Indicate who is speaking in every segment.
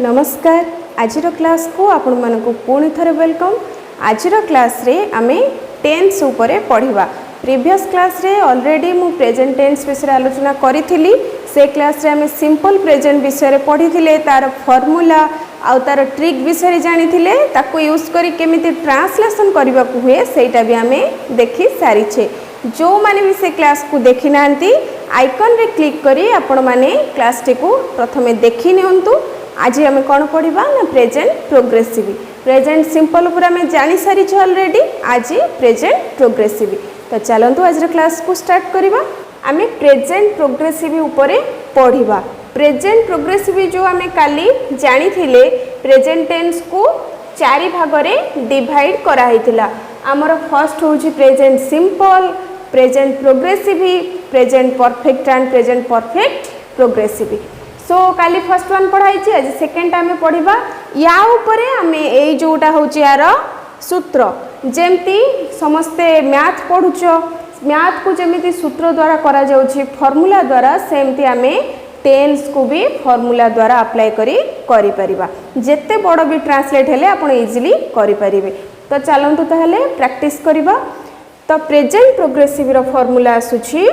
Speaker 1: नमस्कार। आज क्लास को आपण मानक पुणी थरे वेलकम। आज क्लास रे आमे टेन्स उपरे पढ़िबा। प्रीवियस क्लास रे ऑलरेडी मु प्रेजेंट टेन्स विषय आलोचना करी थिली। से क्लास रे आमे सिंपल प्रेजेंट विषय पढ़ी थिले, तार फॉर्मूला आउ तार ट्रिक विषय जानी थिले, ताको यूज करी केमिति ट्रांसलेशन करबा को हुए सेटा भी आमे देखि सारी छे। जो माने भी से क्लास को देखि नांती आइकन रे क्लिक करी आपण माने क्लास टी को प्रथमे देखि नियंतु। आज आम कौन पढ़ा ना प्रेजेंट प्रोग्रेसिव। प्रेजेंट सिंपल पूरा आम जानी सारी ऑलरेडी, आज प्रेजेंट प्रोग्रेसिव। तो चलतु आज क्लास को स्टार्ट करवा। आम प्रेजेंट प्रोग्रेसिव उपरे पढ़ा। प्रेजेंट प्रोग्रेसिव जो आम काली जानी थिले, प्रेजेंट टेंस को चारि भाग रे डिवाइड कराइथिला। आमर फर्स्ट होची present simple, present progressive, present perfect and present perfect progressive. So Kali first one पढ़ाई, आज सेकेंड आम पढ़ा। या उपरे आम ए जोटा होची यार सूत्र, जेमती समस्ते मैथ पढ़ुच, मैथ को जमी सूत्र द्वारा करा जाउछि फॉर्मूला द्वारा, सेमती आम टेन्स को भी फॉर्मूला द्वारा अप्लाई करी परिबा। जेते बड़ भी ट्रांसलेट हेले आपण इजीली करि परिबे। तो चलंतु ताहले प्रैक्टिस करबा। तो प्रेजेंट प्रोग्रेसिव रो फॉर्मूला आसुछि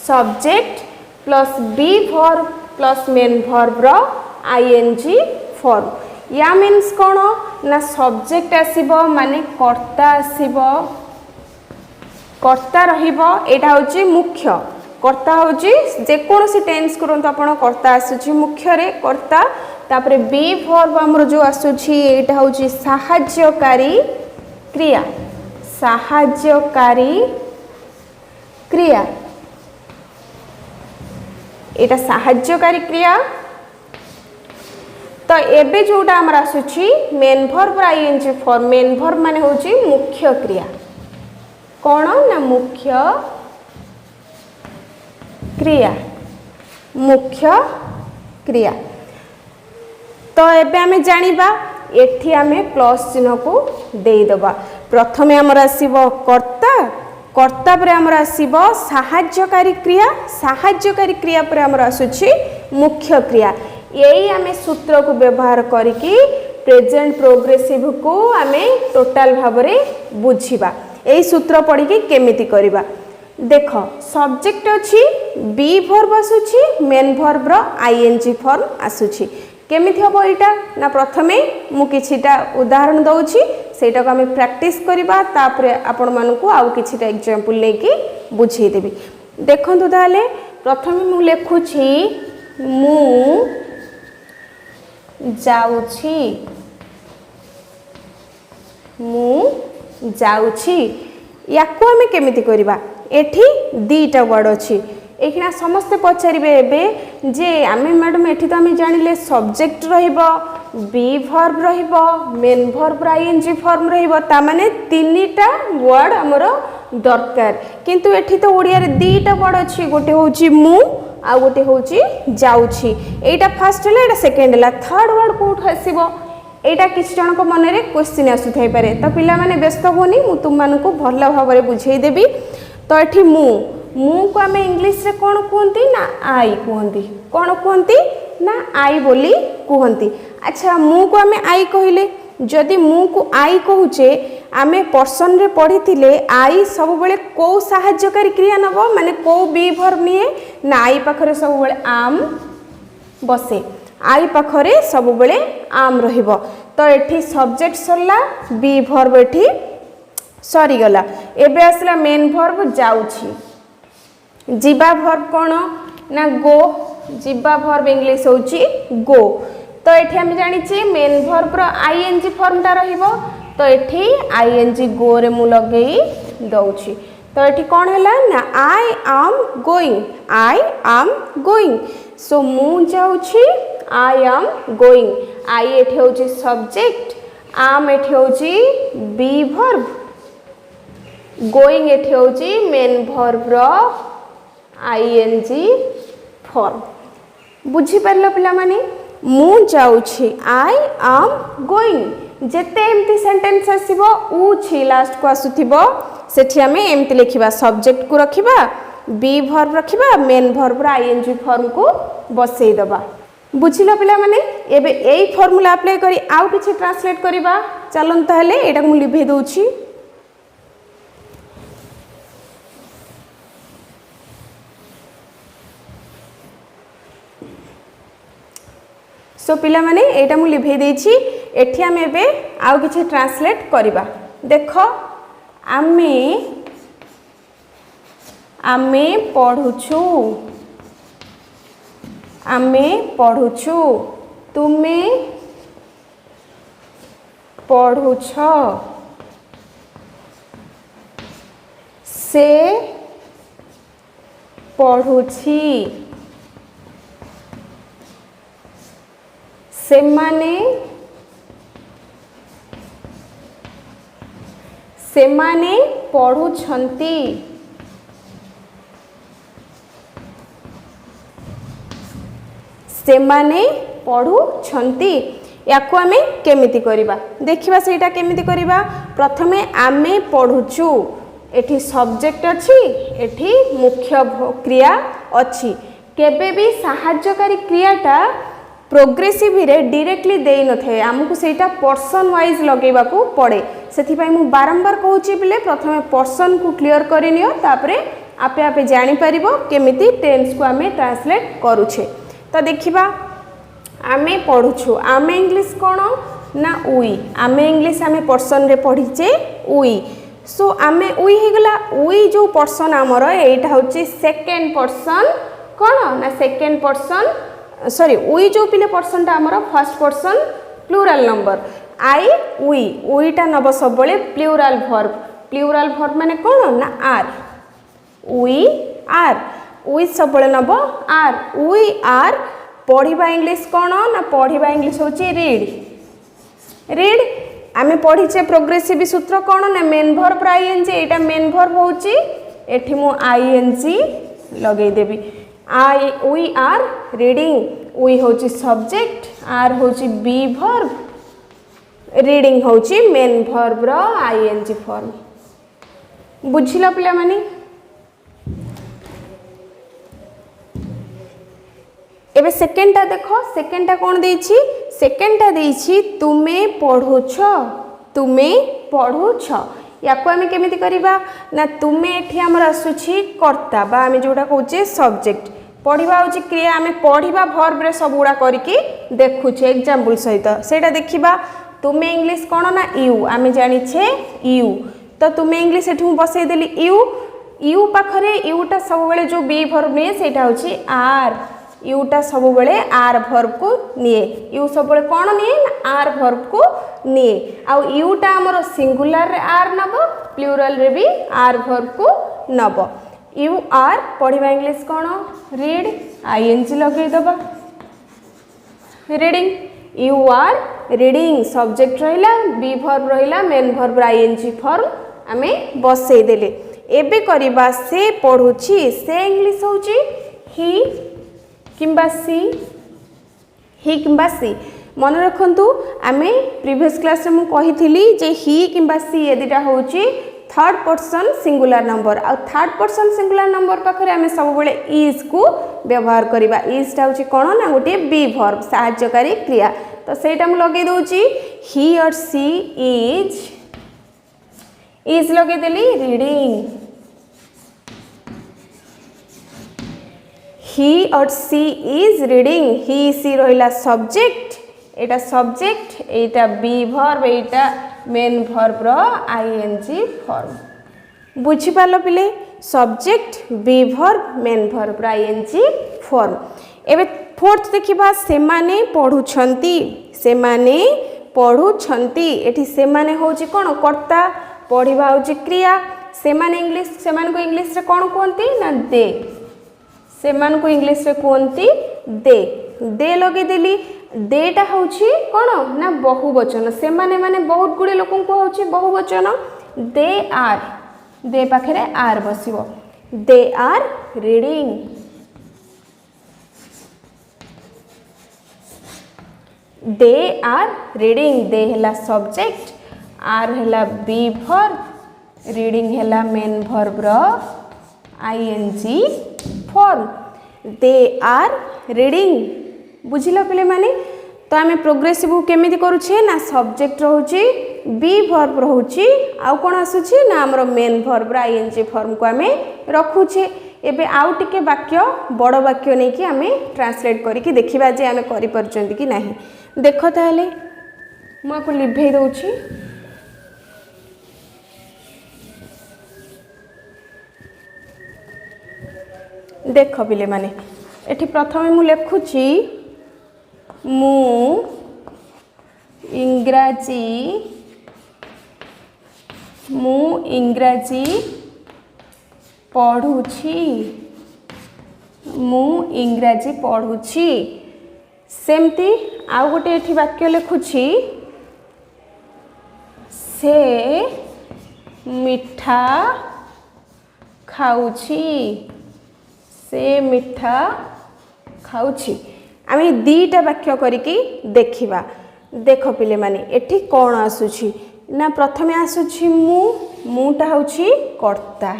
Speaker 1: subject plus be verb plus main verb रो आईएनजी फॉर्म। या मीन्स कौन ना सब्जेक्ट आसीबो माने कर्ता आसीबो, कर्ता रहिबो। एटा होची मुख्य कर्ता होची जे कोनोसी टेंस करंतु आपण कर्ता आसुची मुख्य रे कर्ता। तापरे बी वर्ब हमर जो आसुची एटा होची सहाय्यकारी क्रिया, सहाय्यकारी क्रिया, एटा सहाय्यकारी क्रिया। तो एबे जोटा हमर आसुची main verb ING form. Main verb माने होची मुख्य क्रिया। कोन ना मुख्य क्रिया, मुख्य क्रिया। तो एबे हमें जानिबा, एठी हमें प्लस चिन्ह को देई दबा। प्रथमे हमर आसीबो कर्ता, कर्ता पर आमर आसीबो सहाय्यकारी क्रिया, सहाय्यकारी क्रिया पर आमर आसुछि मुख्य क्रिया। यही आमे सूत्र को व्यवहार करिकी प्रेजेंट प्रोग्रेसिव को आमे टोटल भाव रे बुझिबा। एही सूत्र पढ़ी के केमिति करिबा। देखो सब्जेक्ट अछि, बी वर्ब आसुछि, मेन वर्ब रो आईएनजी फॉर्म आसुछि। केमिति हबो एटा ना प्रथमे मु किछिटा उदाहरण दउछि, सेटा को आमे प्रैक्टिस करिबा। तापरे आपण मानकु आउ किछिटा एग्जांपल लेके बुझेई देबी। देखंतु ताले प्रथमे मु लेखुछि मु जाउछि, मु जाउछि। याको आमे केमिति करिबा, एठी दीटा वर्ड अछि। एखिना समस्ते पचारिबे एबे जे आमे मैडम एठी तो आमे जानिले सब्जेक्ट रहिबो, बी वर्ब रहिबो, मेन वर्ब आईएनजी फॉर्म रहिबो, ता माने तीनटा वर्ड हमरो दरकार। किंतु एठी तो ओडिया रे दीटा वर्ड अछि, गोटे होची मु आ गोटे होची जाउछि। एटा फर्स्ट हला, एटा सेकंड हला, थर्ड वर्ड कोठ आसीबो एटा किछ जन को मन रे क्वेश्चन आसु थाई पारे। तो पिला माने व्यस्त होनी, मु तुम मानकु भल्ला भाव रे बुझेई देबी। तो एठी मु को आमे इंग्लिश रे कोन कहंती ना आई कहंती। कोन कहंती ना आई बोली कहंती। अच्छा मु को आमे आई कहिले, जदि मु को आई कहूचे आमे पर्सन रे पढ़ी थिले आई सब बेले को सहाय्यकारी क्रिया नबो, माने को बी वर्ब निए ना आई पाखरे सब बेले आम बसे, आई पाखरे सब बेले आम रहिबो। तो एठी सब्जेक्ट सरला, बी वर्ब एठी सरी गला। एबे आसला मेन वर्ब जाउछि। जीवा वर्ब कोन ना गो, जीवा वर्ब इंग्लिश होची गो। तो एठी हम जानि छी मेन वर्ब रो आईएनजी फॉर्म ता रहिबो। तो एठी आईएनजी गो रे मु लगेई दउछि। तो एठी कोन हैला ना I am going, I am going. सो मु जाउछि, आई एम गोइंग। आई एठी होची सब्जेक्ट, आम एठी होची बी वर्ब, गोइंग एठी होची मेन वर्ब रो आईएनजी फॉर्म। बुझी परलो पिला माने, मु जाउछि आई एम गोइंग। जेते एमती सेंटेंस आसीबो उ छी लास्ट को आसुथिबो, सेठी हमें एमती लिखिबा, सब्जेक्ट को रखिबा, बी वर्ब रखिबा, मेन वर्ब रो आईएनजी फॉर्म को बसेई दबा। बुझिल पिला माने एबे एई फॉर्मूला अप्लाई करी आउ किछि ट्रांसलेट करिबा चलन ताहले एटा मु लिभे दोछि। सो पिला माने एटा मु लिभे देछि एठी हम एबे आउ किछि ट्रांसलेट करिबा। देखो आमे पढुछु, आमे पढुछु, तुमे पढुछ, से पढुछि, सेमाने सेमाने पढुछंती, सेमाने पढुछंती। याको आमे केमिति करिबा देखिबा सेटा केमिति करिबा। प्रथमे आमे पढुछु एठी सब्जेक्ट अछि, एठी मुख्य क्रिया अछि। केबे भी सहायकारी क्रियाटा प्रोग्रेसिव रे डायरेक्टली देई न थे, हमकु सेटा पर्सन वाइज लगेबा को पड़े। सेथि पई मु बारंबार कहूची बिले प्रथमे पर्सन को क्लियर करिनियो, तापरे आपे आपे जानि परिबो केमिति टेंस को आमे ट्रांसलेट करूछे। तो देखिबा आमे पढुछु, आमे इंग्लिश कोन ना उई, आमे इंग्लिश आमे पर्सन रे पढिचे उई। सो आमे उई हे गला, उई जो पर्सन हमर एटा होची सेकंड पर्सन कोन ना सेकंड पर्सन सॉरी उई जो पिले पर्सन ता हमर फर्स्ट पर्सन प्लूरल नंबर। आई उई, उईटा नब सब बळे प्लूरल वर्ब माने कोन ना आर, उई आर, उई सब बळे नब आर, उई आर। पढ़िबा इंग्लिश कोन ना पढ़िबा इंग्लिश होची रीड, रीड आमे पढ़ीचे प्रोग्रेसिव सूत्र कोन ना मेन वर्ब आईएनजी, एटा मेन वर्ब होची, एठी मु ING लगेई Devi. I we are reading, we होची सब्जेक्ट, आर होची बी वर्ब, रीडिंग होची मेन वर्ब रो आईएनजी फॉर्म। बुझिला पिला माने एबे सेकेंडटा देखो, सेकेंडटा कोन देछि, सेकेंडटा देछि तुमे पढुछ, तुमे पढुछ। याको आमे केमिति करिबा ना तुमे एठी हमर आसुछि कर्ता बा आमे जोडा कहूचे सब्जेक्ट, पढिबा होची क्रिया, आमे पढिबा वर्ब रे सब गुडा करिकि देखुछे एग्जांपल सहित सेटा देखिबा। तुमे इंग्लिश कोन ना यू, आमे जानिछे यू, तो तुमे इंग्लिश एठी मु बसै देली यू, यू पाखरे यूटा सब बेले जो बी वर्ब ने सेटा होची आर, यूटा सब बेले आर वर्ब को निए, यू सब बेले कोन निए ना आर वर्ब को निए। आ यूटा हमर सिंगुलर रे आर नब, प्लूरल रे भी आर वर्ब को नब। यू आर पढ़िबा इंग्लिश कोन रीड, आईएनजी लगै दबा reading, you are reading subject रहिला, बी वर्ब रहिला, मेन वर्ब आईएनजी फॉर्म आमे बसै देले। एबे करिबा से पढुछि, से इंग्लिश होची ही किंबा सी, ही किंबा सी। मन रखंतु आमे प्रीवियस क्लास रे मु कहिथिली जे ही किंबा सी ए दिटा होची थर्ड पर्सन सिंगुलर नंबर, आ थर्ड पर्सन सिंगुलर नंबर पाखरे आमे सब बेले इज को व्यवहार करिबा। इज टा होची कोन ना गोटे बी वर्ब सहायकारी क्रिया, तो सेटा मु लगै दोची ही और सी इज लगै देली रीडिंग, ही और सी इज रीडिंग, ही सी रहिला सब्जेक्ट, एटा सब्जेक्ट, एटा बी वर्ब, एटा मेन वर्ब रो आईएनजी फॉर्म। बुझी पालो पिले, subject be verb main verb रो आईएनजी फॉर्म। एबे फोर्थ देखिबा सेमाने पढुछंती, सेमाने पढुछंती, एठी सेमाने होची कोन कर्ता, पढिबा होची क्रिया, सेमाने इंग्लिश, सेमान को इंग्लिश रे कोन कोंती ना दे, सेमान को इंग्लिश रे कोंती दे, दे लगे देली। देटा होची कोन ना बहुवचन, सेमाने माने बहुत गुडे लोकन को होची बहुवचन, दे आर, दे पाखरे आर बसिबो, they are reading, they are reading, they हैला सब्जेक्ट, आर हैला बी वर्ब, रीडिंग हैला मेन वर्ब रो ING form. They are reading, बुझिल पिले माने तो आम प्रोग्रेसिव केमिति करूछे ना सब्जेक्ट रोचे बी वर्ब रोचे आउ कोन आसुछे ना हमर मेन वर्ब आईएनजी फॉर्म को आमे रखुछे। एबे आउ टिके वाक्य बड़ वाक्य नै कि आमे ट्रांसलेट करिकि देखिबा जे आमे करि परचंती कि नाही। देखो ताले म को लिभेई दउछि। देख पिले माने एठी प्रथमे मु लेखुछि मु इंग्राजी पढ़ुछि सेमती आउ गोटे एठी वाक्य लेखुछि से मिठा खाउछि आमे दीटा वाक्य करिकी देखिबा। देख पिले माने एठी कोन आसुछि ना प्रथमे आसुछि मुटा होछि कर्ता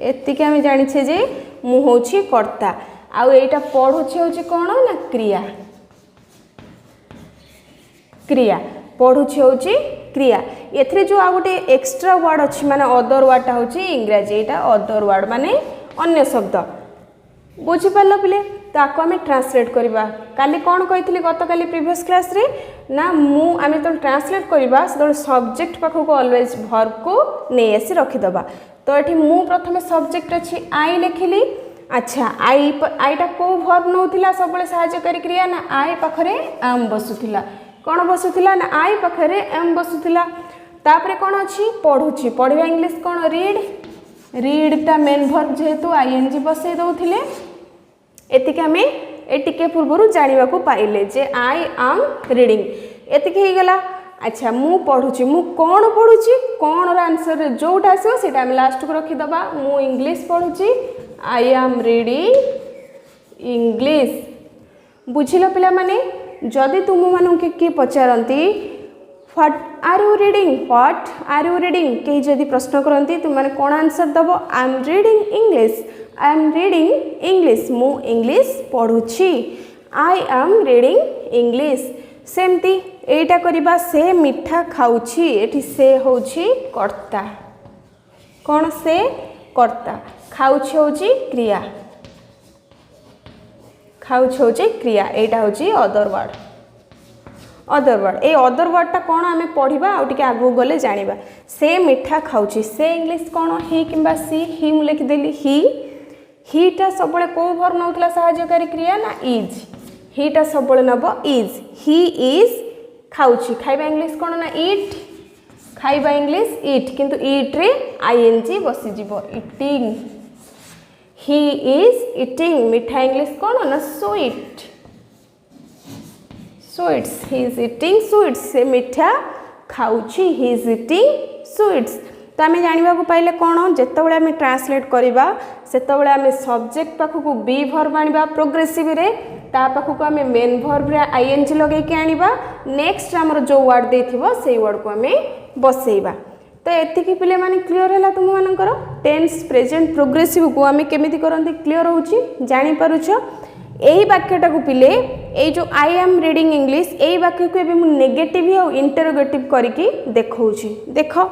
Speaker 1: एतिके आमे जानिछे जे मु होछि कर्ता आउ एटा पढुछि होछि कोन ना क्रिया पढुछि होछि क्रिया। एथरे जो आ गोटे एक्स्ट्रा वर्ड अछि माने अदर वर्डटा होछि इंग्रजी एटा अदर वर्ड माने अन्य शब्द बुझी पारलो पिले ताको आमे ट्रांसलेट करबा। काली कोन कहितली गत काली प्रीवियस क्लास रे ना आमे तो ट्रांसलेट करबा तो सब्जेक्ट पाखो को ऑलवेज वर्ब को नै आसी रखि दबा। तो एठी मु प्रथमे सब्जेक्ट अछि आई लिखिली। अच्छा आईटा को वर्ब नउथिला सबले सहायकारी क्रिया ना आई पाखरे एम बसुथिला कोन बसुथिला ना आई पाखरे एम बसुथिला। तापरे कोन अछि पढुछि पढिबा इंग्लिश कोन रीड ता मेन वर्ब जेहेतु आईएनजी बसै दउथिले एतिके हमें एटिके पूर्वरु जानिबा को पाइले जे आई एम रीडिंग एतिके हे गला। अच्छा मु पढुछि मु कोन पढुछि कोन रा आंसर जोटा आसो सेटा हम लास्ट को रखि दबा। मु इंग्लिश पढुछि आई एम रीडिंग इंग्लिश। बुझिलो पिला माने जदि तुम मानु के पचारंती व्हाट आर यू रीडिंग कहीं जदि प्रश्न करती तुम मैंने कौन आंसर दब आई एम रीडिंग इंग्लिश मु इंग्लिश पढ़ुछि आई एम रीडिंग इंग्लिश। सेमती एटा करिबा से मिठा खाउछि एठी से होछि कर्ता कौन से कर्ता खाउछि होछि क्रिया एटा होछि अदर वर्ड ए अदर वर्डटा कौन आमे पढ़िबा आ टिके आगु गले जानिबा। से मिठा खाउछि से इंग्लिश कौन ही किंबा सी ही मु लिखि देली हीटा सबले को वर्ब नउतला सहायकारी क्रिया ना इज हीटा सबले नबो इज ही इज खाउछि खाइबा इंग्लिश कौन ना ईट खाइबा इंग्लिश ईट किंतु ईट रे आईएनजी बसी जिवो ईटिंग ही इज ईटिंग मिठा इंग्लिश कौन ना sweets he is eating sweets से मिठा खाउछि ही इज ईटिंग स्वीट्स। तो आम जानवा पाइले कौन जितेबाला आम ट्रांसलेट करवा सेतबले आम सब्जेक्ट पाखक बी वर्ब आनिबा प्रोग्रेसिव रे ता पाखक आम मेन वर्ब रे आईएनजी लगेकी आनिबा नेक्स्ट आमर जो वर्ड देथिबो सेही वर्ड को आम बसेइबा। तो एतिकी पिले माने क्लियर हैला तुम मानकर टेंस प्रेजेंट प्रोग्रेसिव को आम केमिति करंती क्लियर होउची जानि पारुछ। एही वाक्यटा को पिले ए जो आई एम रीडिंग इंग्लिश एही वाक्य को एबे मु नेगेटिव और इंटरोगेटिव करिकी देखौची। देखो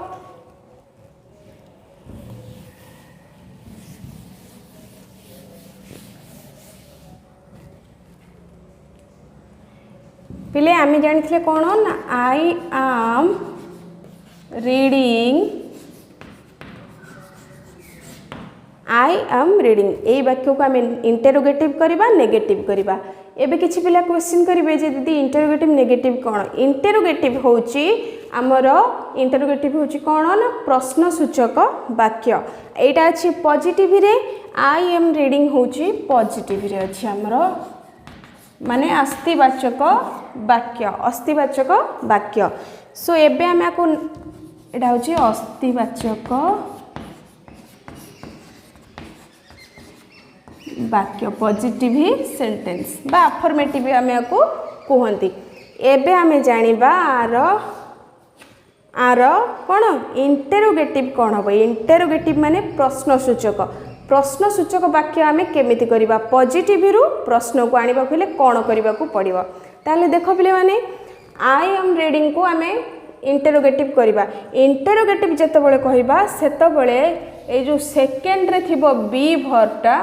Speaker 1: पिले आम जानी कौन ना आई एम रीडिंग वाक्य को आम इंटरोगेटिव करवा नेगेटिव करवा। एबे किछि पिला क्वेश्चन करिवे जे दीदी इंटरोगेटिव नेगेटिव कौन इंटरोगेटिव होउची आमर इंटरोगेटिव होउची कौन ना प्रश्नसूचक वाक्य एटा अछि पॉजिटिव रे आई एम रीडिंग होउची पॉजिटिव रे अछि आमर माने अस्तिवाचक वाक्य सो एबे आमे को एटा होची अस्तिवाचक वाक्य पॉजिटिव सेंटेंस बा अफर्मेटिव आमे को कहंती। एबे आमे जानिबा आर कोन इंटरोगेटिव कोन हो इंटरोगेटिव माने प्रश्नसूचक प्रश्नसूचक वाक्य आम केमिति करिबा पॉजिटिव रु प्रश्न को आनिबा हेले कोन करिबा को पड़िबो ताले देखो पिले माने आई एम रीडिंग को आमे इंटरोगेटिव करिबा इंटरोगेटिव जते बळे कहिबा सेते बळे ए जो सेकेंड रे थिबो बी भरटा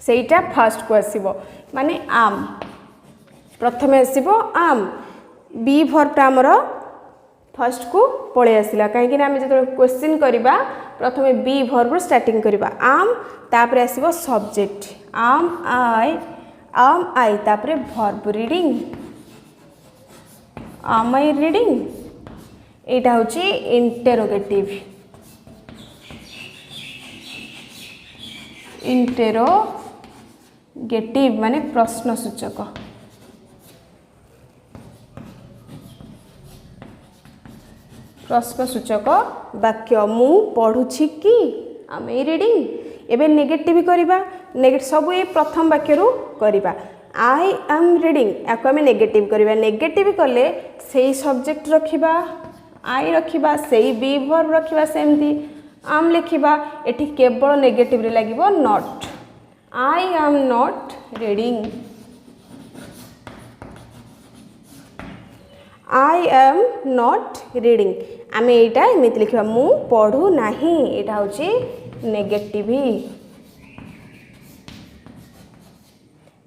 Speaker 1: सेटा फर्स्ट को आसीबो माने आम प्रथमे आसीबो आम बी भरटा हमर फर्स्ट को पळे आसिला काहे कि आमे जते क्वेश्चन करिबा प्रथमे बी भर्ब स्टार्टिंग करिबा आम तापरे आसीबो सब्जेक्ट आम आई तापरे भर्ब रीडिंग आम आई रीडिंग एटा होची इंटेरोगेटिव माने प्रश्नसूचक प्रश्नसूचक वाक्य मु पढ़ुछि कि आम ए रीडिंग एबे नेगेटिव करिबा सब ए प्रथम वाक्य रु करिबा आई एम रीडिंग याको आम नेगेटिव करिबा नेगेटिव कले सेही सब्जेक्ट रखिबा आई रखिबा सेही बी वर्ब रखिबा सेमती आम लिखिबा एठी केवल नेगेटिव रे लागिबो not I am not reading I am not reading आमे एटा एमिति लिखिबा मु पढ़ू नाही एटा होची नेगेटिव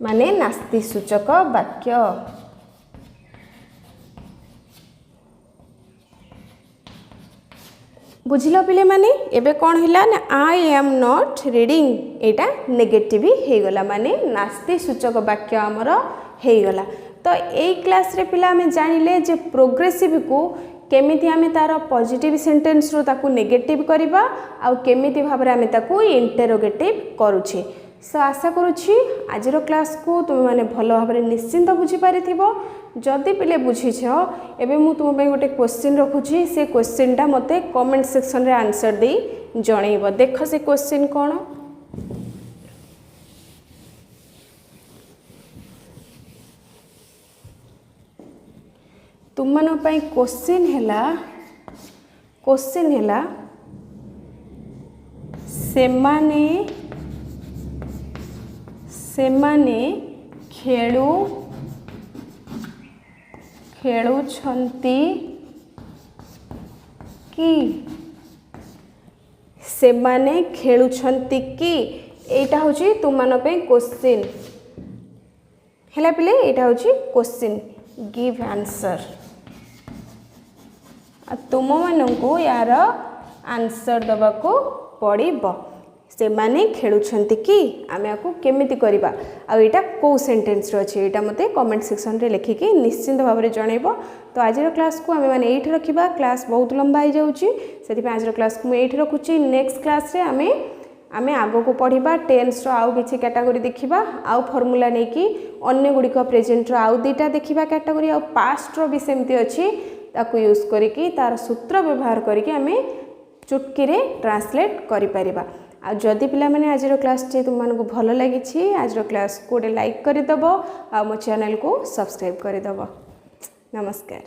Speaker 1: माने नास्ति सूचक वाक्य बुझिलो पिले माने एबे कोन हिला ना I am not reading Etah negative हे गला माने नास्ति सूचक वाक्य हमर हे गला तो एई क्लास रे पिला हमें जानिले जे प्रोग्रेसिव को केमिति आमे तार पॉजिटिव सेंटेंस रो ताकू नेगेटिव करबा आ केमिति भाबरे आमे ताकू इंटरोगेटिव करूछि सो आशा करूछि आजिरो क्लास को तुम माने भलो भाबरे निश्चिंत बुझी पारिथिबो जदि पिले बुझिछ एबे मु तुम पे गोटे क्वेश्चन रखुछि से क्वेश्चन टा मते कमेंट सेक्शन रे आंसर दे जणैबो देखो से क्वेश्चन कोन तुम मन पाई क्वेश्चन हैला सेमाने खेलुछंती कि सेमाने खेलुछंती कि एटा होची तुम मन पे क्वेश्चन हैला पिले एटा होची क्वेश्चन गिव आंसर तुम मानू यार आंसर दबा को पड़ब से माने खेलुछंती कि आमे आकु केमिति करबा आ एटा को सेंटेंस रो अछि एटा मते कमेंट सेक्शन रे लिखिके निश्चिंत भाव रे जणैबो तो आजिर क्लास को आमे माने एठी रखिबा क्लास बहुत लंबा हो जाउची सेति पे आजिर क्लास को एठी रखुची नेक्स्ट क्लास रे आमे आगो को पढ़िबा टेंस रो आउ किछि कैटेगरी देखिबा आउ फार्मूला नै कि अन्य गुडी को प्रेजेंट रो आउ दुटा देखिबा कैटेगरी आउ पास्ट रो भी सेमति अछि ताकू यूज करिकि तार सूत्र व्यवहार करिकि आमे चुटकी रे ट्रांसलेट करि परिबा आ जदि पिला माने आजिरो क्लास टी तुम मानको भलो लागिछि आजिरो क्लास को लाइक करि दबो आ मो चैनल को सब्सक्राइब करि दबो नमस्कार।